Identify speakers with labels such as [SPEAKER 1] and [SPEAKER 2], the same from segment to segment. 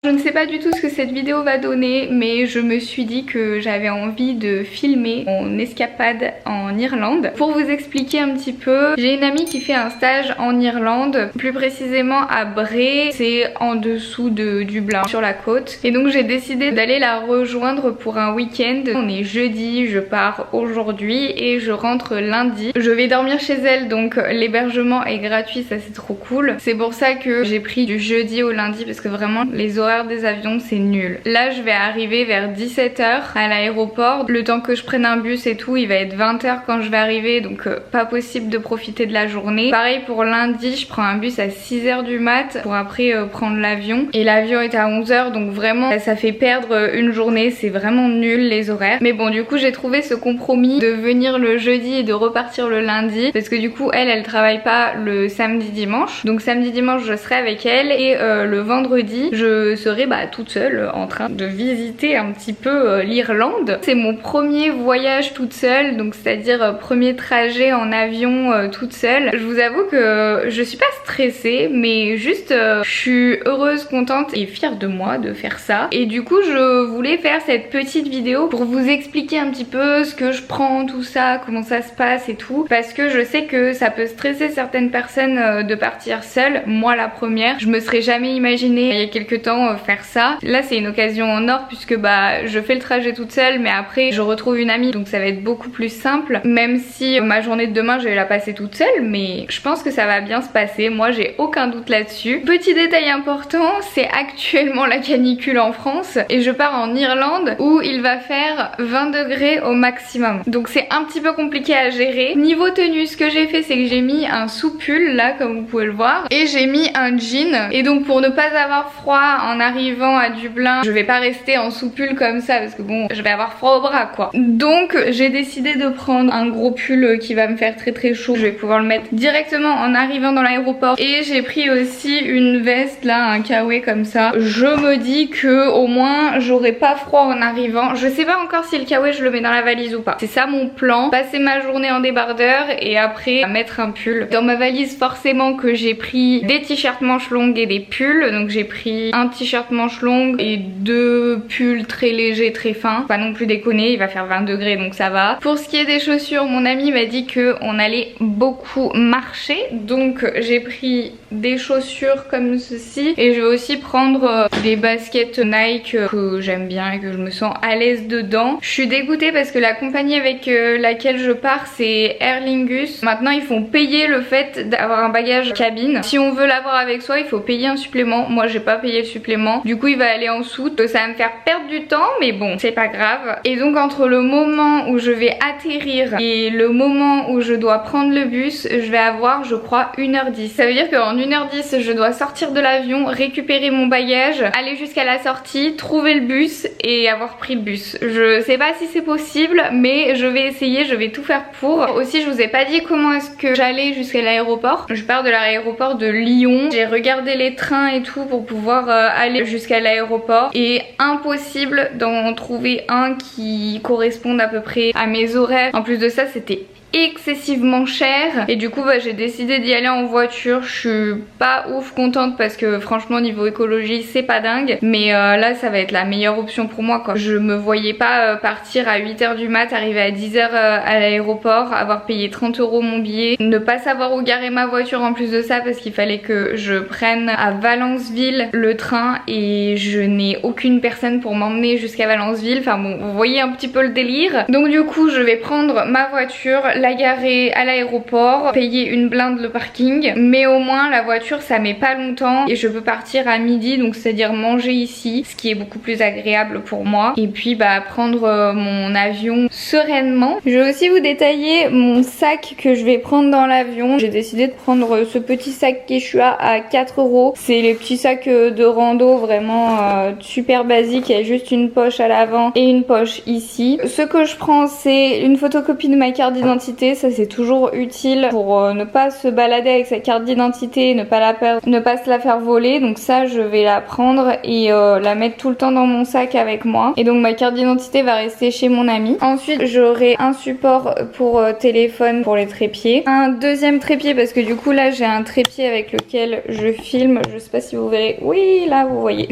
[SPEAKER 1] Je ne sais pas du tout ce que cette vidéo va donner, mais je me suis dit que j'avais envie de filmer mon escapade en Irlande. Pour vous expliquer un petit peu, j'ai une amie qui fait un stage en Irlande, plus précisément à Bray, c'est en dessous de Dublin, sur la côte. Et donc j'ai décidé d'aller la rejoindre pour un week-end. On est jeudi, je pars aujourd'hui et je rentre lundi. Je vais dormir chez elle, donc l'hébergement est gratuit, ça c'est trop cool. C'est pour ça que j'ai pris du jeudi au lundi parce que vraiment les horaires des avions c'est nul. Là je vais arriver vers 17 h à l'aéroport. Le temps que je prenne un bus et tout, il va être 20 h quand je vais arriver, donc pas possible de profiter de la journée. Pareil pour lundi, je prends un bus à 6 h du mat pour après prendre l'avion. Et l'avion est à 11 h, donc vraiment ça fait perdre une journée, c'est vraiment nul les horaires. Mais bon, du coup j'ai trouvé ce compromis de venir le jeudi et de repartir le lundi parce que du coup elle travaille pas le samedi dimanche. Donc samedi dimanche je serai avec elle et le vendredi je serai toute seule en train de visiter un petit peu l'Irlande. C'est mon premier voyage toute seule, donc c'est-à-dire premier trajet en avion toute seule. Je vous avoue que je suis pas stressée, mais juste je suis heureuse, contente et fière de moi de faire ça. Et du coup je voulais faire cette petite vidéo pour vous expliquer un petit peu ce que je prends, tout ça, comment ça se passe et tout, parce que je sais que ça peut stresser certaines personnes de partir seule. Moi la première, je me serais jamais imaginé il y a quelques temps faire ça. Là c'est une occasion en or puisque je fais le trajet toute seule, mais après je retrouve une amie, donc ça va être beaucoup plus simple, même si ma journée de demain je vais la passer toute seule, mais je pense que ça va bien se passer. Moi j'ai aucun doute là-dessus. Petit détail important, c'est actuellement la canicule en France et je pars en Irlande où il va faire 20 degrés au maximum, donc c'est un petit peu compliqué à gérer. Niveau tenue, ce que j'ai fait c'est que j'ai mis un sous-pull là comme vous pouvez le voir et j'ai mis un jean, et donc pour ne pas avoir froid en arrivant à Dublin, je vais pas rester en sous-pull comme ça parce que bon, je vais avoir froid au bras quoi. Donc j'ai décidé de prendre un gros pull qui va me faire très très chaud. Je vais pouvoir le mettre directement en arrivant dans l'aéroport, et j'ai pris aussi une veste là, un kawaii comme ça. Je me dis que au moins j'aurai pas froid en arrivant. Je sais pas encore si le kawaii je le mets dans la valise ou pas. C'est ça mon plan, passer ma journée en débardeur et après mettre un pull. Dans ma valise forcément que j'ai pris des t-shirts manches longues et des pulls, donc j'ai pris un t-shirt manche longue et deux pulls très légers, très fins. Pas non plus déconner, il va faire 20 degrés donc ça va. Pour ce qui est des chaussures, mon ami m'a dit qu'on allait beaucoup marcher, donc j'ai pris des chaussures comme ceci, et je vais aussi prendre des baskets Nike que j'aime bien et que je me sens à l'aise dedans. Je suis dégoûtée parce que la compagnie avec laquelle je pars c'est Aer Lingus. Maintenant ils font payer le fait d'avoir un bagage cabine. Si on veut l'avoir avec soi il faut payer un supplément. Moi j'ai pas payé le supplément, du coup il va aller en soute, ça va me faire perdre du temps, mais bon c'est pas grave. Et donc entre le moment où je vais atterrir et le moment où je dois prendre le bus, je vais avoir je crois 1h10. Ça veut dire qu'en 1h10 je dois sortir de l'avion, récupérer mon bagage, aller jusqu'à la sortie, trouver le bus et avoir pris le bus. Je sais pas si c'est possible, mais je vais essayer, je vais tout faire pour. Aussi je vous ai pas dit comment est-ce que j'allais jusqu'à l'aéroport. Je pars de l'aéroport de Lyon, j'ai regardé les trains et tout pour pouvoir aller jusqu'à l'aéroport, et impossible d'en trouver un qui corresponde à peu près à mes horaires. En plus de ça c'était excessivement cher, et du coup j'ai décidé d'y aller en voiture. Je suis pas ouf contente parce que franchement niveau écologie c'est pas dingue, mais là ça va être la meilleure option pour moi quoi. Je me voyais pas partir à 8 h du mat, arriver à 10 h à l'aéroport, avoir payé 30 € mon billet, ne pas savoir où garer ma voiture en plus de ça parce qu'il fallait que je prenne à Valenceville le train et je n'ai aucune personne pour m'emmener jusqu'à Valenceville. Enfin bon, vous voyez un petit peu le délire. Donc du coup je vais prendre ma voiture, la garer à l'aéroport, payer une blinde le parking, mais au moins la voiture ça met pas longtemps et je peux partir à midi, donc c'est à dire manger ici, ce qui est beaucoup plus agréable pour moi, et puis prendre mon avion sereinement. Je vais aussi vous détailler mon sac que je vais prendre dans l'avion. J'ai décidé de prendre ce petit sac Quechua à 4 €. C'est les petits sacs de rando vraiment super basiques, il y a juste une poche à l'avant et une poche ici. Ce que je prends c'est une photocopie de ma carte d'identité d'identité, ça c'est toujours utile pour ne pas se balader avec sa carte d'identité, ne pas la perdre, ne pas se la faire voler. Donc ça je vais la prendre et la mettre tout le temps dans mon sac avec moi. Et donc ma carte d'identité va rester chez mon ami. Ensuite j'aurai un support pour téléphone pour les trépieds, un deuxième trépied parce que du coup là j'ai un trépied avec lequel je filme, je sais pas si vous verrez, oui là vous voyez.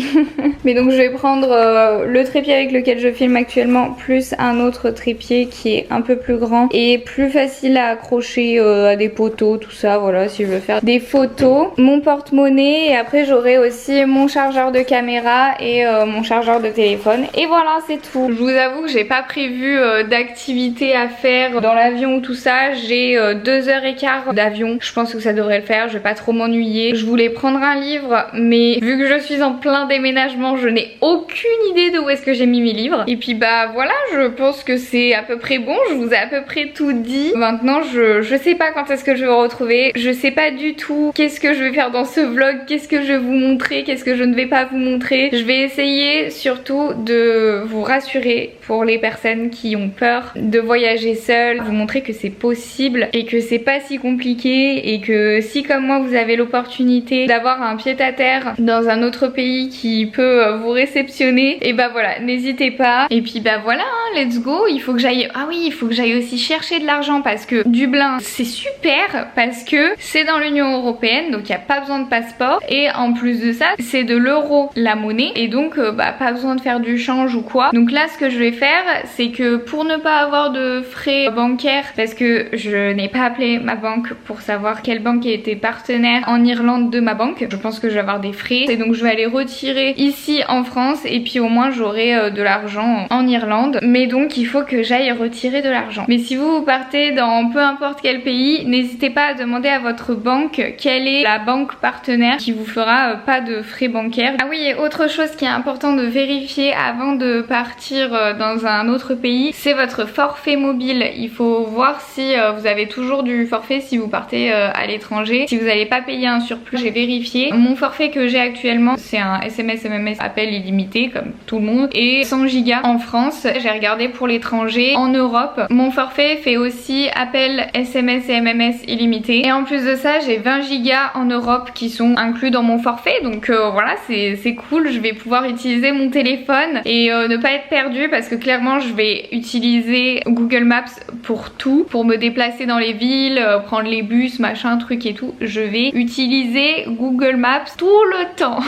[SPEAKER 1] Mais donc je vais prendre le trépied avec lequel je filme actuellement plus un autre trépied qui est un peu plus grand et plus facile à accrocher à des poteaux, tout ça, voilà, si je veux faire des photos. Mon porte-monnaie et après j'aurai aussi mon chargeur de caméra et mon chargeur de téléphone. Et voilà, c'est tout. Je vous avoue que j'ai pas prévu d'activité à faire dans l'avion ou tout ça. J'ai 2h15 d'avion. Je pense que ça devrait le faire, je vais pas trop m'ennuyer. Je voulais prendre un livre mais vu que je suis en plein déménagement, je n'ai aucune idée de où est-ce que j'ai mis mes livres. Et puis bah voilà, je pense que c'est à peu près bon, je vous ai à peu près tout dit. Maintenant je sais pas quand est-ce que je vais vous retrouver, je sais pas du tout qu'est-ce que je vais faire dans ce vlog, qu'est-ce que je vais vous montrer, qu'est-ce que je ne vais pas vous montrer. Je vais essayer surtout de vous rassurer pour les personnes qui ont peur de voyager seule, vous montrer que c'est possible et que c'est pas si compliqué et que si comme moi vous avez l'opportunité d'avoir un pied-à-terre dans un autre pays qui peut vous réceptionner, et bah voilà, n'hésitez pas. Et puis bah voilà, hein, let's go, il faut que j'aille, ah oui, il faut que j'aille aussi chercher de l'argent parce que Dublin c'est super parce que c'est dans l'Union Européenne donc il n'y a pas besoin de passeport et en plus de ça c'est de l'euro la monnaie et donc bah pas besoin de faire du change ou quoi. Donc là ce que je vais faire c'est que pour ne pas avoir de frais bancaires, parce que je n'ai pas appelé ma banque pour savoir quelle banque était partenaire en Irlande de ma banque, je pense que je vais avoir des frais et donc je vais aller retirer ici en France et puis au moins j'aurai de l'argent en Irlande. Mais donc il faut que j'aille retirer de l'argent. Mais si vous partez dans peu importe quel pays, n'hésitez pas à demander à votre banque quelle est la banque partenaire qui vous fera pas de frais bancaires. Ah oui, et autre chose qui est important de vérifier avant de partir dans un autre pays, c'est votre forfait mobile. Il faut voir si vous avez toujours du forfait si vous partez à l'étranger. Si vous n'allez pas payer un surplus, j'ai vérifié. Mon forfait que j'ai actuellement c'est un SMS MMS appel illimité comme tout le monde et 100 gigas en France. J'ai regardé pour l'étranger. En Europe, mon forfait fait aussi appel SMS et MMS illimité. Et en plus de ça, j'ai 20 gigas en Europe qui sont inclus dans mon forfait. Donc voilà, c'est cool. Je vais pouvoir utiliser mon téléphone et ne pas être perdue parce que clairement, je vais utiliser Google Maps pour tout. Pour me déplacer dans les villes, prendre les bus, machin, truc et tout. Je vais utiliser Google Maps tout le temps.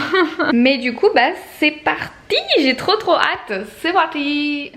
[SPEAKER 1] Mais du coup, bah c'est parti. J'ai trop hâte. C'est parti.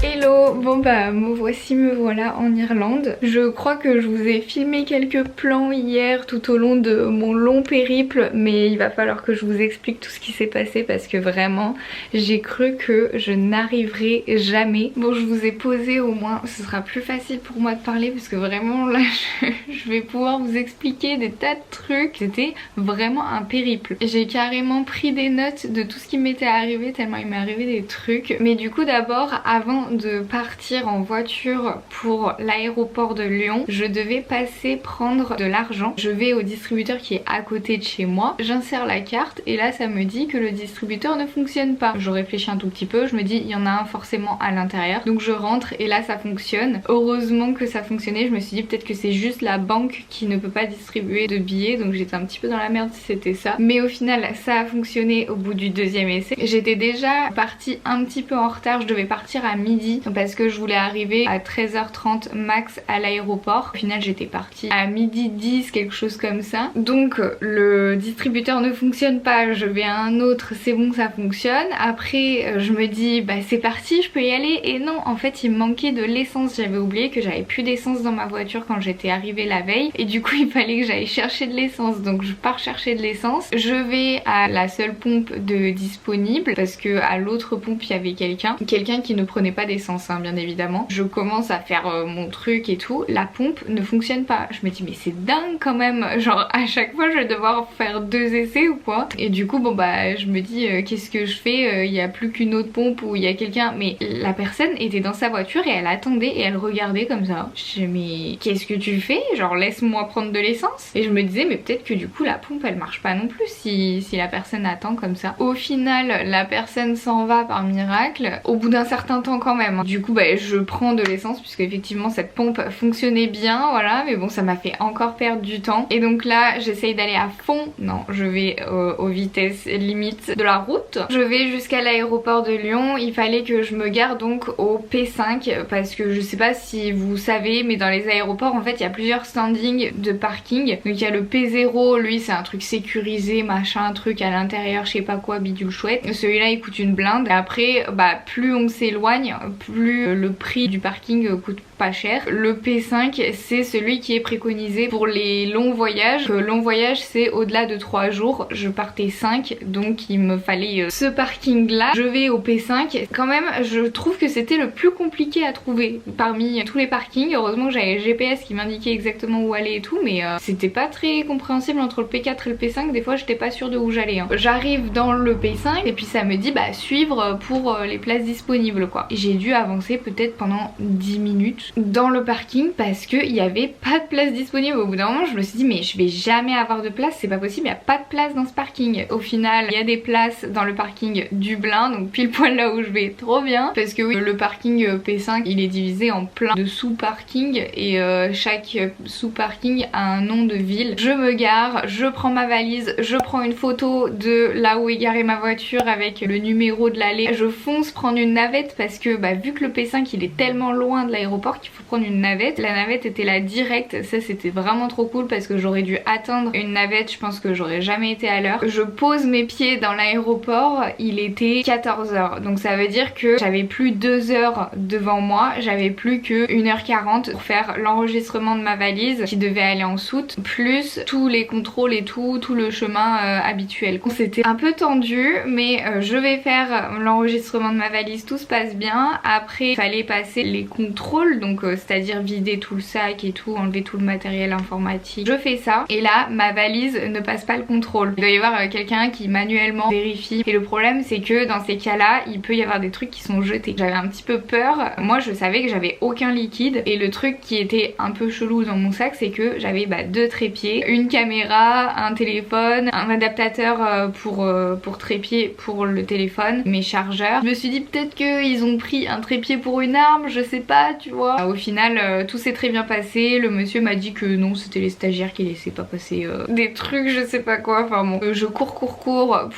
[SPEAKER 1] Hello, bon bah me voici, me voilà en Irlande. Je crois que je vous ai filmé quelques plans hier tout au long de mon long périple, mais il va falloir que je vous explique tout ce qui s'est passé parce que vraiment j'ai cru que je n'arriverais jamais. Bon, je vous ai posé, au moins ce sera plus facile pour moi de parler parce que vraiment là je vais pouvoir vous expliquer des tas de trucs. C'était vraiment un périple. J'ai carrément pris des notes de tout ce qui m'était arrivé tellement il m'est arrivé des trucs. Mais du coup d'abord, avant de partir en voiture pour l'aéroport de Lyon, je devais passer prendre de l'argent. Je vais au distributeur qui est à côté de chez moi, j'insère la carte et là ça me dit que le distributeur ne fonctionne pas. Je réfléchis un tout petit peu, je me dis il y en a un forcément à l'intérieur, donc je rentre et là ça fonctionne. Heureusement que ça fonctionnait, je me suis dit peut-être que c'est juste la banque qui ne peut pas distribuer de billets, donc j'étais un petit peu dans la merde si c'était ça. Mais au final ça a fonctionné au bout du deuxième essai. J'étais déjà partie un petit peu en retard, je devais partir à midi parce que je voulais arriver à 13h30 max à l'aéroport. Au final j'étais partie à midi 10, quelque chose comme ça. Donc le distributeur ne fonctionne pas, je vais à un autre, c'est bon, ça fonctionne. Après je me dis bah c'est parti, je peux y aller, et non, en fait il me manquait de l'essence. J'avais oublié que j'avais plus d'essence dans ma voiture quand j'étais arrivée la veille et du coup il fallait que j'aille chercher de l'essence. Donc je pars chercher de l'essence, je vais à la seule pompe de disponible parce que à l'autre pompe il y avait quelqu'un qui ne prenait pas d'essence, hein, bien évidemment. Je commence à faire mon truc et tout, la pompe ne fonctionne pas. Je me dis mais c'est dingue quand même, genre à chaque fois je vais devoir faire 2 essais ou quoi. Et du coup bon bah je me dis qu'est-ce que je fais, il y a plus qu'une autre pompe où il y a quelqu'un, mais la personne était dans sa voiture et elle attendait et elle regardait comme ça. Je me dis mais qu'est-ce que tu fais, genre laisse-moi prendre de l'essence. Et je me disais mais peut-être que du coup la pompe elle marche pas non plus si la personne attend comme ça. Au final la personne s'en va par miracle au bout d'un certain temps quand même. Du coup bah je prends de l'essence puisque effectivement cette pompe fonctionnait bien, voilà, mais bon ça m'a fait encore perdre du temps. Et donc là j'essaye d'aller à fond, non je vais aux vitesses limites de la route. Je vais jusqu'à l'aéroport de Lyon, il fallait que je me gare donc au P5 parce que je sais pas si vous savez mais dans les aéroports en fait il y a plusieurs standings de parking. Donc il y a le P0, lui c'est un truc sécurisé machin truc à l'intérieur je sais pas quoi bidule chouette. Celui-là il coûte une blinde. Et après bah plus on s'éloigne plus le prix du parking coûte pas cher. Le P5 c'est celui qui est préconisé pour les longs voyages. Long voyage c'est au-delà de 3 jours. Je partais 5 donc il me fallait ce parking là. Je vais au P5. Quand même je trouve que c'était le plus compliqué à trouver parmi tous les parkings. Heureusement que j'avais le GPS qui m'indiquait exactement où aller et tout, mais c'était pas très compréhensible entre le P4 et le P5. Des fois j'étais pas sûre de où j'allais. J'arrive dans le P5 et puis ça me dit bah suivre pour les places disponibles quoi. J'ai dû avancer peut-être pendant 10 minutes dans le parking parce qu'il n'y avait pas de place disponible. Au bout d'un moment je me suis dit mais je vais jamais avoir de place, c'est pas possible, il n'y a pas de place dans ce parking. Au final il y a des places dans le parking du Blain, donc pile poil là où je vais, trop bien, parce que oui le parking P5 il est divisé en plein de sous-parking et chaque sous-parking a un nom de ville. Je me gare, je prends ma valise, je prends une photo de là où est garée ma voiture avec le numéro de l'allée, je fonce prendre une navette parce que bah, vu que le P5 il est tellement loin de l'aéroport qu'il faut prendre une navette. La navette était là direct, ça c'était vraiment trop cool parce que j'aurais dû attendre une navette, je pense que j'aurais jamais été à l'heure. Je pose mes pieds dans l'aéroport, il était 14 h, donc ça veut dire que j'avais plus 2 heures devant moi, j'avais plus que 1h40 pour faire l'enregistrement de ma valise qui devait aller en soute, plus tous les contrôles et tout le chemin habituel. C'était un peu tendu mais je vais faire l'enregistrement de ma valise, tout se passe bien. Après il fallait passer les contrôles, donc c'est-à-dire vider tout le sac et tout, enlever tout le matériel informatique. Je fais ça et là ma valise ne passe pas le contrôle. Il doit y avoir quelqu'un qui manuellement vérifie et le problème c'est que dans ces cas là il peut y avoir des trucs qui sont jetés. J'avais un petit peu peur, moi je savais que j'avais aucun liquide et le truc qui était un peu chelou dans mon sac c'est que j'avais 2 trépieds, une caméra, un téléphone, un adaptateur pour trépied pour le téléphone, mes chargeurs. Je me suis dit peut-être qu'ils ont pris un trépied pour une arme, je sais pas tu vois. Au final tout s'est très bien passé, le monsieur m'a dit que non c'était les stagiaires qui laissaient pas passer des trucs je sais pas quoi, enfin bon. Je cours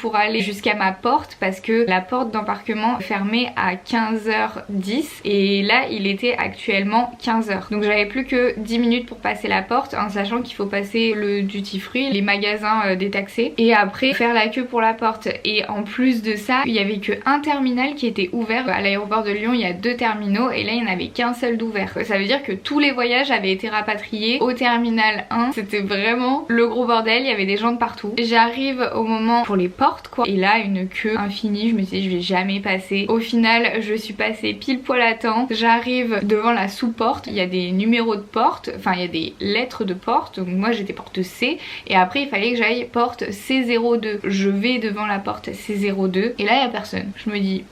[SPEAKER 1] pour aller jusqu'à ma porte parce que la porte d'embarquement fermait à 15h10 et là il était actuellement 15h. Donc j'avais plus que 10 minutes pour passer la porte en sachant qu'il faut passer le duty free, les magasins détaxés et après faire la queue pour la porte. Et en plus de ça il y avait que un terminal qui était ouvert. À l'aéroport de Lyon il y a 2 terminaux et là il n'y en avait qu'un seul d'ouvert. Ça veut dire que tous les voyages avaient été rapatriés au terminal 1. C'était vraiment le gros bordel, il y avait des gens de partout. J'arrive au moment pour les portes quoi et là une queue infinie, je me suis dit je vais jamais passer. Au final je suis passée pile poil à temps, j'arrive devant la sous-porte, il y a des numéros de porte, enfin il y a des lettres de porte, donc moi j'étais porte C et après il fallait que j'aille porte C02. Je vais devant la porte C02 et là il y a personne. Je me dis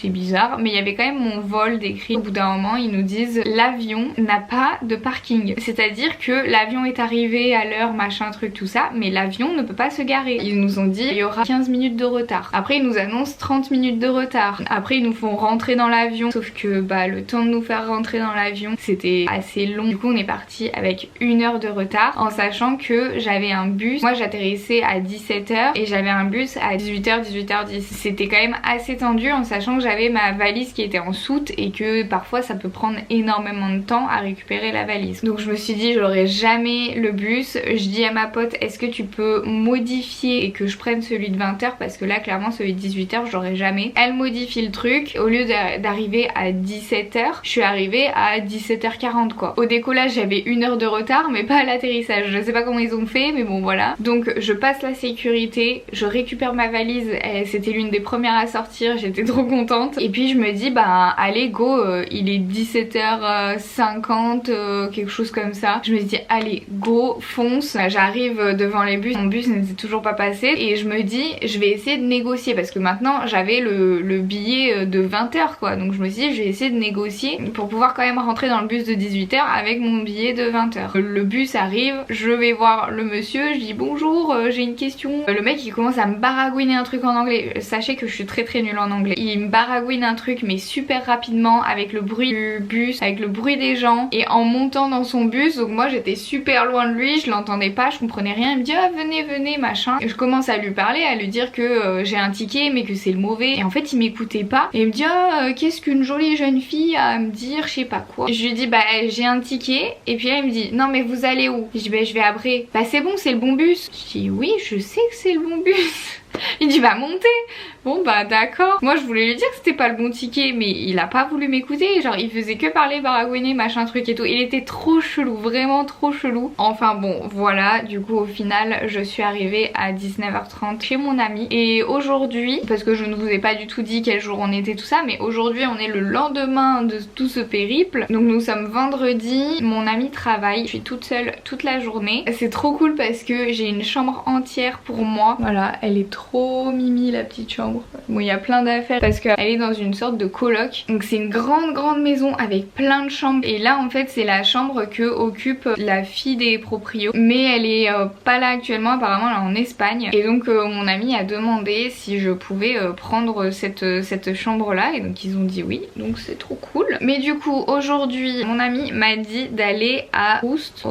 [SPEAKER 1] c'est bizarre, mais il y avait quand même mon vol décrit. Au bout d'un moment ils nous disent l'avion n'a pas de parking, c'est à dire que l'avion est arrivé à l'heure machin truc tout ça mais l'avion ne peut pas se garer. Ils nous ont dit il y aura 15 minutes de retard, après ils nous annoncent 30 minutes de retard, après ils nous font rentrer dans l'avion, sauf que le temps de nous faire rentrer dans l'avion c'était assez long. Du coup on est parti avec 1 heure de retard en sachant que j'avais un bus, moi j'atterrissais à 17h et j'avais un bus à 18h 18h10. C'était quand même assez tendu en sachant que j'avais ma valise qui était en soute et que parfois ça peut prendre énormément de temps à récupérer la valise. Donc je me suis dit j'aurai jamais le bus. Je dis à ma pote est-ce que tu peux modifier et que je prenne celui de 20h parce que là clairement celui de 18h j'aurai jamais. Elle modifie le truc, au lieu d'arriver à 17h je suis arrivée à 17h40 quoi. Au décollage j'avais 1 heure de retard mais pas à l'atterrissage, je sais pas comment ils ont fait mais bon voilà. Donc je passe la sécurité, je récupère ma valise, c'était l'une des premières à sortir, j'étais trop contente contente. Et puis je me dis bah allez go, il est 17h50, quelque chose comme ça. Je me dis allez go, fonce. J'arrive devant les bus, mon bus n'était toujours pas passé et je me dis je vais essayer de négocier parce que maintenant j'avais le billet de 20h quoi. Donc je me suis dit je vais essayer de négocier pour pouvoir quand même rentrer dans le bus de 18h avec mon billet de 20h. Le bus arrive, je vais voir le monsieur, je dis bonjour, j'ai une question. Le mec il commence à me baragouiner un truc en anglais. Sachez que je suis très nulle en anglais. Il me baragouine un truc mais super rapidement avec le bruit du bus, avec le bruit des gens et en montant dans son bus. Donc moi j'étais super loin de lui, je l'entendais pas, je comprenais rien. Il me dit ah venez machin. Et je commence à lui parler, à lui dire que j'ai un ticket mais que c'est le mauvais. Et en fait il m'écoutait pas. Et il me dit ah qu'est-ce qu'une jolie jeune fille a à me dire, je sais pas quoi. Je lui dis bah j'ai un ticket. Et puis là il me dit non mais vous allez où? Je dis bah je vais à Bré. Bah c'est bon, c'est le bon bus. Je dis oui je sais que c'est le bon bus. Il dit bah montez. Bon bah d'accord. Moi je voulais lui dire que c'était pas le bon ticket mais il a pas voulu m'écouter. Genre il faisait que parler, baragouiner, machin truc et tout. Il était trop chelou, vraiment trop chelou. Enfin bon voilà, du coup au final je suis arrivée à 19h30 chez mon ami. Et aujourd'hui, parce que je ne vous ai pas du tout dit quel jour on était tout ça, mais aujourd'hui on est le lendemain de tout ce périple. Donc nous sommes vendredi, mon ami travaille, je suis toute seule toute la journée. C'est trop cool parce que j'ai une chambre entière pour moi. Voilà, elle est trop mimi la petite chambre. Bon il y a plein d'affaires parce qu'elle est dans une sorte de coloc. Donc c'est une grande maison avec plein de chambres. Et là en fait c'est la chambre que occupe la fille des proprios. Mais elle est pas là actuellement, apparemment elle est en Espagne. Et donc mon ami a demandé si je pouvais prendre cette chambre là. Et donc ils ont dit oui, donc c'est trop cool. Mais du coup aujourd'hui mon ami m'a dit d'aller à Rost,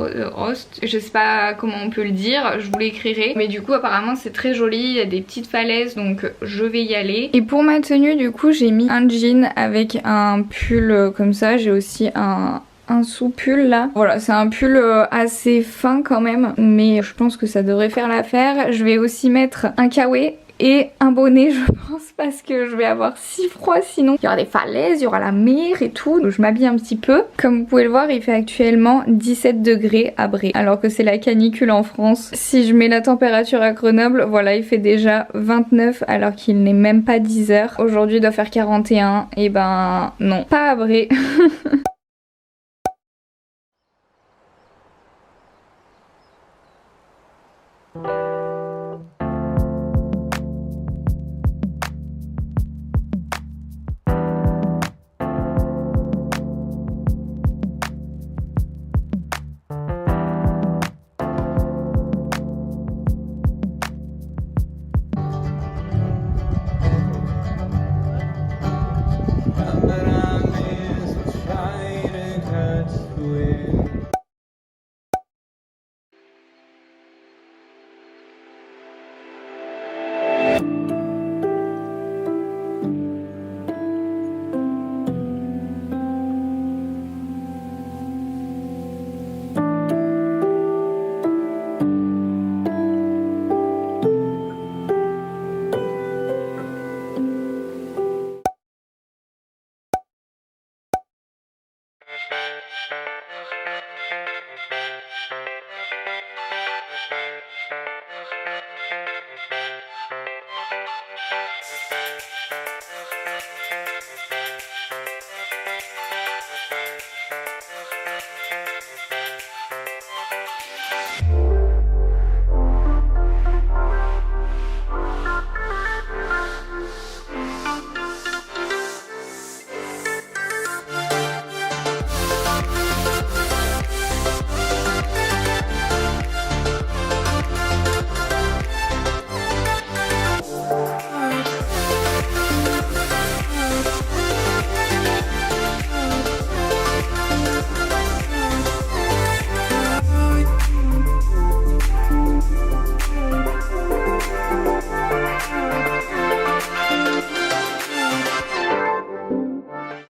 [SPEAKER 1] je sais pas comment on peut le dire, je vous l'écrirai. Mais du coup apparemment c'est très joli, il y a des petites falaises donc je vais y aller. Et pour ma tenue du coup j'ai mis un jean avec un pull comme ça, j'ai aussi un sous-pull là. Voilà c'est un pull assez fin quand même mais je pense que ça devrait faire l'affaire. Je vais aussi mettre un kawaii et un bonnet je pense parce que je vais avoir si froid sinon. Il y aura des falaises, il y aura la mer et tout. Donc je m'habille un petit peu. Comme vous pouvez le voir il fait actuellement 17 degrés à Bré alors que c'est la canicule en France. Si je mets la température à Grenoble, voilà il fait déjà 29 alors qu'il n'est même pas 10h. Aujourd'hui il doit faire 41 et ben non, pas à Bré.